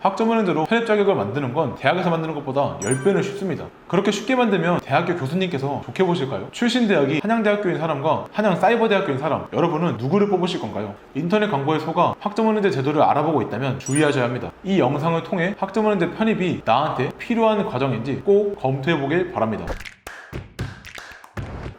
학점은행제로 편입 자격을 만드는 건 대학에서 만드는 것보다 10배는 쉽습니다. 그렇게 쉽게 만들면 대학교 교수님께서 좋게 보실까요? 출신 대학이 한양대학교인 사람과 한양사이버대학교인 사람, 여러분은 누구를 뽑으실 건가요? 인터넷 광고에 속아 학점은행제 제도를 알아보고 있다면 주의하셔야 합니다. 이 영상을 통해 학점은행제 편입이 나한테 필요한 과정인지 꼭 검토해보길 바랍니다.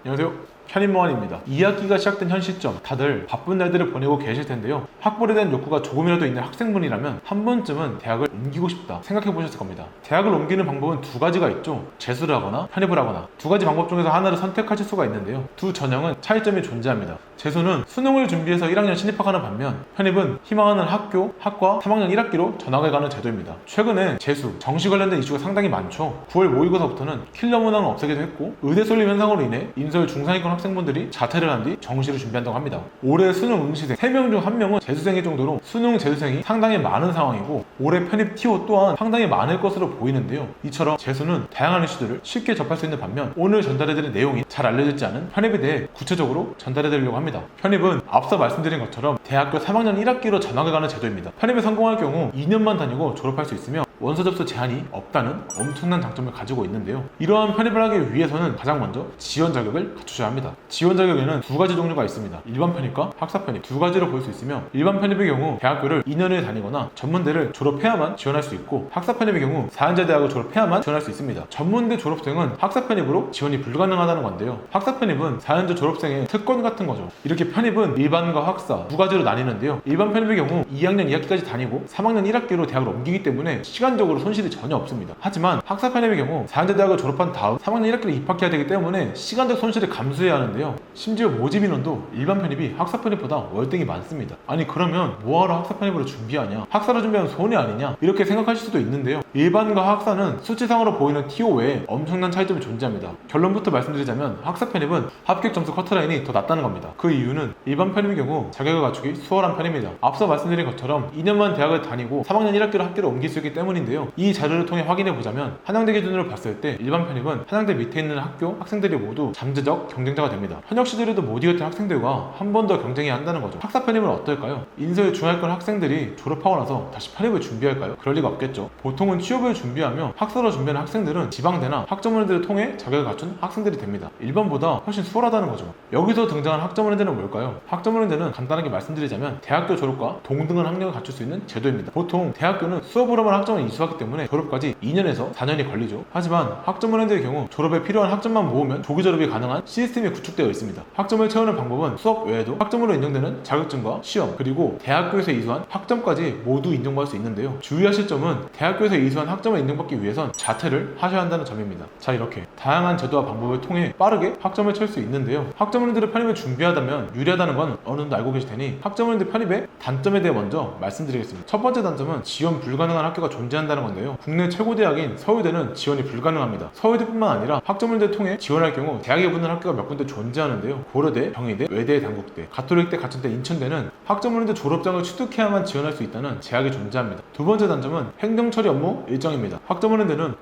안녕하세요. 편입모안입니다. 2학기가 시작된 현 시점 다들 바쁜 날들을 보내고 계실 텐데요. 학벌에 대한 욕구가 조금이라도 있는 학생분이라면 한 번쯤은 대학을 옮기고 싶다 생각해 보셨을 겁니다. 대학을 옮기는 방법은 두 가지가 있죠. 재수를 하거나 편입을 하거나. 두 가지 방법 중에서 하나를 선택하실 수가 있는데요. 두 전형은 차이점이 존재합니다. 재수는 수능을 준비해서 1학년 신입학하는 반면 편입은 희망하는 학교, 학과 3학년 1학기로 전학을 가는 제도입니다. 최근에 재수, 정시 관련된 이슈가 상당히 많죠. 9월 모의고사부터는 킬러 문항을 없애기도 했고 의대 쏠림 현상으로 인해 인서울 중상위권 학생분들이 자퇴를 한 뒤 정시를 준비한다고 합니다. 올해 수능 응시생 3명 중 1명은 재수생일 정도로 수능 재수생이 상당히 많은 상황이고 올해 편입 TO 또한 상당히 많을 것으로 보이는데요. 이처럼 재수는 다양한 이슈들을 쉽게 접할 수 있는 반면 오늘 전달해드릴 내용이 잘 알려지지 않은 편입에 대해 구체적으로 전달해드리려고 합니다. 편입은 앞서 말씀드린 것처럼 대학교 3학년 1학기로 전학을 가는 제도입니다. 편입에 성공할 경우 2년만 다니고 졸업할 수 있으며 원서 접수 제한이 없다는 엄청난 장점을 가지고 있는데요. 이러한 편입을 하기 위해서는 가장 먼저 지원 자격을 갖추셔야 합니다. 지원 자격에는 두 가지 종류가 있습니다. 일반 편입과 학사 편입 두 가지로 볼 수 있으며 일반 편입의 경우 대학교를 2년을 다니거나 전문대를 졸업해야만 지원할 수 있고 학사 편입의 경우 4년제 대학을 졸업해야만 지원할 수 있습니다. 전문대 졸업생은 학사 편입으로 지원이 불가능하다는 건데요. 학사 편입은 4년제 졸업생의 특권 같은 거죠. 이렇게 편입은 일반과 학사 두 가지로 나뉘는데요. 일반 편입의 경우 2학년 2학기까지 다니고 3학년 1학기로 대학을 옮기기 때문에 시간적으로 손실이 전혀 없습니다. 하지만 학사 편입의 경우 4년제 대학을 졸업한 다음 3학년 1학기로 입학해야 되기 때문에 시간적 손실을 감수해야 하는데요. 심지어 모집 인원도 일반 편입이 학사 편입보다 월등히 많습니다. 아니 그러면 뭐하러 학사 편입으로 준비하냐? 학사로 준비하면 손해 아니냐? 이렇게 생각하실 수도 있는데요. 일반과 학사는 수치상으로 보이는 TO 외에 엄청난 차이점이 존재합니다. 결론부터 말씀드리자면 학사 편입은 합격 점수 커트라인이 더 낮다는 겁니다. 그 이유는 일반 편입의 경우 자격을 갖추기 수월한 편입니다. 앞서 말씀드린 것처럼 2년만 대학을 다니고 3학년 1학기로 학교를 옮길 수 있기 때문인데요. 이 자료를 통해 확인해 보자면 한양대 기준으로 봤을 때 일반 편입은 한양대 밑에 있는 학교 학생들이 모두 잠재적 경쟁자가 됩니다. 현역 시절에도 못 이겼던 학생들과 한 번 더 경쟁해야 한다는 거죠. 학사 편입은 어떨까요? 인서울 중하위권 학생들이 졸업하고 나서 다시 편입을 준비할까요? 그럴 리가 없겠죠. 보통은 취업을 준비하며 학사로 준비하는 학생들은 지방대나 학점은행들을 통해 자격을 갖춘 학생들이 됩니다. 일반보다 훨씬 수월하다는 거죠. 여기서 등장한 학점은행제는 뭘까요? 학점은행제는 간단하게 말씀드리자면 대학교 졸업과 동등한 학력을 갖출 수 있는 제도입니다. 보통 대학교는 수업으로만 학점을 이수하기 때문에 졸업까지 2년에서 4년이 걸리죠. 하지만 학점은행제의 경우 졸업에 필요한 학점만 모으면 조기 졸업이 가능한 시스템이 구축되어 있습니다. 학점을 채우는 방법은 수업 외에도 학점으로 인정되는 자격증과 시험 그리고 대학교에서 이수한 학점까지 모두 인정받을 수 있는데요. 주의하실 점은 대학교에서 이수한 학점을 인정받기 위해선 자퇴를 하셔야 한다는 점입니다. 자, 이렇게 다양한 제도와 방법을 통해 빠르게 학점을 채울 수 있는데요. 학점은행제를 편입을 준비하다면 유리하다는 건 어느 정도 알고 계실 테니 학점은행제 편입의 단점에 대해 먼저 말씀드리겠습니다. 첫 번째 단점은 지원 불가능한 학교가 존재한다는 건데요. 국내 최고 대학인 서울대는 지원이 불가능합니다. 서울대뿐만 아니라 학점은행제를 통해 지원할 경우 대학에 붙는 학교가 몇 군데 존재하는데요. 고려대, 경희대, 외대, 단국대, 가톨릭대, 가천대, 인천대는 학점은행제 졸업장을 취득해야만 지원할 수 있다는 제약이 존재합니다. 두 번째 단점은 행정처리 업무 일정입니다. 학점은행제는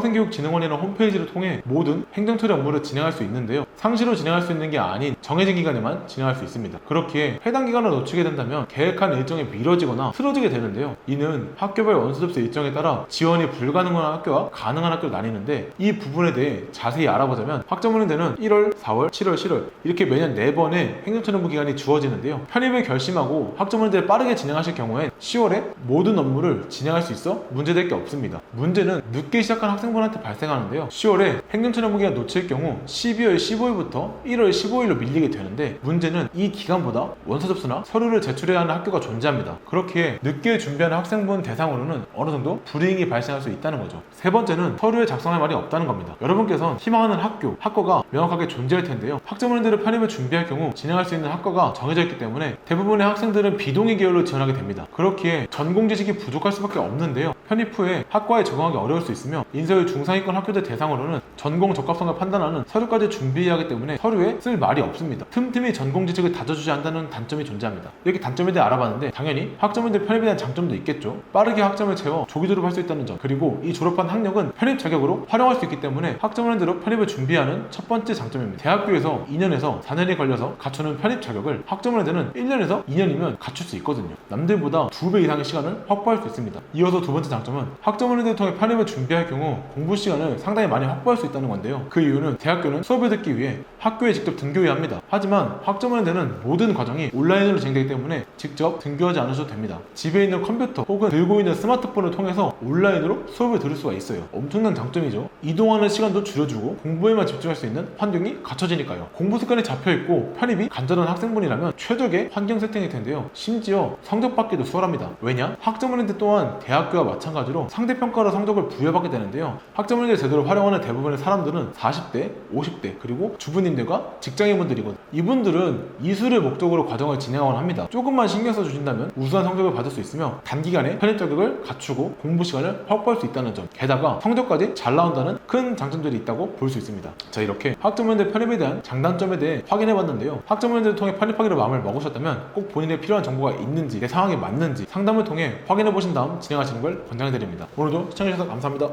국가평생교육진흥원이라는 홈페이지를 통해 모든 행정처리 업무를 진행할 수 있는데요. 상시로 진행할 수 있는 게 아닌 정해진 기간에만 진행할 수 있습니다. 그렇기에 해당 기간을 놓치게 된다면 계획한 일정이 미뤄지거나 틀어지게 되는데요. 이는 학교별 원서 접수 일정에 따라 지원이 불가능한 학교와 가능한 학교로 나뉘는데 이 부분에 대해 자세히 알아보자면 학점은행제는 1월, 4월, 7월, 10월 이렇게 매년 4번의 행정처리 업무 기간이 주어지는데요. 편입을 결심하고 학점은행제를 빠르게 진행하실 경우에 10월에 모든 업무를 진행할 수 있어 문제될 게 없습니다. 문제는 늦게 시작한 학생분한테 발생하는데요. 10월에 행정처리 업무 기간 놓칠 경우 12월 15일부터 1월 15일로 밀리게 되는데 문제는 이 기간보다 원서 접수나 서류를 제출해야 하는 학교가 존재합니다. 그렇기에 늦게 준비하는 학생분 대상으로는 어느 정도 불이익이 발생할 수 있다는 거죠. 세 번째는 서류에 작성할 말이 없다는 겁니다. 여러분께선 희망하는 학교, 학과가 명확하게 존재할 텐데요. 학점은행제를 편입을 준비할 경우 진행할 수 있는 학과가 정해져 있기 때문에 대부분의 학생들은 비동의 계열로 지원하게 됩니다. 그렇기에 전공 지식이 부족할 수밖에 없는데요. 편입 후에 학과에 적응하기 어려울 수 있으며 인서울 중상위권 학교들 대상으로는 전공 적합성을 판단하는 서류까지 준비해야 하기 때문에 서류에 쓸 말이 없습니다. 틈틈이 전공 지식을 다져주지 않는다는 단점이 존재합니다. 이렇게 단점에 대해 알아봤는데 당연히 학점은행제 편입에 대한 장점도 있겠죠. 빠르게 학점을 채워 조기 졸업할 수 있다는 점, 그리고 이 졸업한 학력은 편입 자격으로 활용할 수 있기 때문에 학점원들로 편입을 준비하는 첫 번째 장점입니다. 대학교에서 2년에서 4년이 걸려서 갖추는 편입 자격을 학점원들은 1년에서 2년이면 갖출 수 있거든요. 남들보다 2배 이상의 시간을 확보할 수 있습니다. 이어서 두 번째 장점은 학점원들을 통해 편입을 준비할 경우 공부 시간을 상당히 많이 확보할 수 있다는 건데요. 그 이유는 대학교는 수업을 듣기 위해 학교에 직접 등교해야 합니다. 하지만 학점원들은 모든 과정이 온라인으로 진행되기 때문에 직접 등교하지 않으셔도 됩니다. 집에 있는 컴퓨터 혹은 들고 있는 스마트폰을 통해서 온라인으로 수업을 들을 수가 있어요. 엄청난 장점이죠. 이동하는 시간도 줄여주고 공부에만 집중할 수 있는 환경이 갖춰지니까요. 공부 습관이 잡혀있고 편입이 간절한 학생분이라면 최적의 환경 세팅일 텐데요. 심지어 성적 받기도 수월합니다. 왜냐? 학점원들 또한 대학교와 마찬가지로 상대평가로 성적을 부여받게 되는데요. 학점원들 제도를 활용하는 대부분의 사람들은 40대, 50대, 그리고 주부님들과 직장인분들이거든요. 이분들은 이수를 목적으로 과정을 진행하곤 합니다. 조금만 신경 써주신다면 우수한 성적을 받을 수 있으며 단기간에 편입 자격을 갖추고 공부 시간을 확보할 수 있다는 점, 게다가 성적까지 잘 나온다는 큰 장점들이 있다고 볼 수 있습니다. 자, 이렇게 학점원들 편입에 대한 장단점에 대해 확인해봤는데요. 학점원들을 통해 편입하기로 마음을 먹으셨다면 꼭 본인의 필요한 정보가 있는지, 내 상황에 맞는지 상담을 통해 확인해보신 다음 진행하시는 걸 권장해드립니다. 오늘도 시청해주셔서 감사합니다.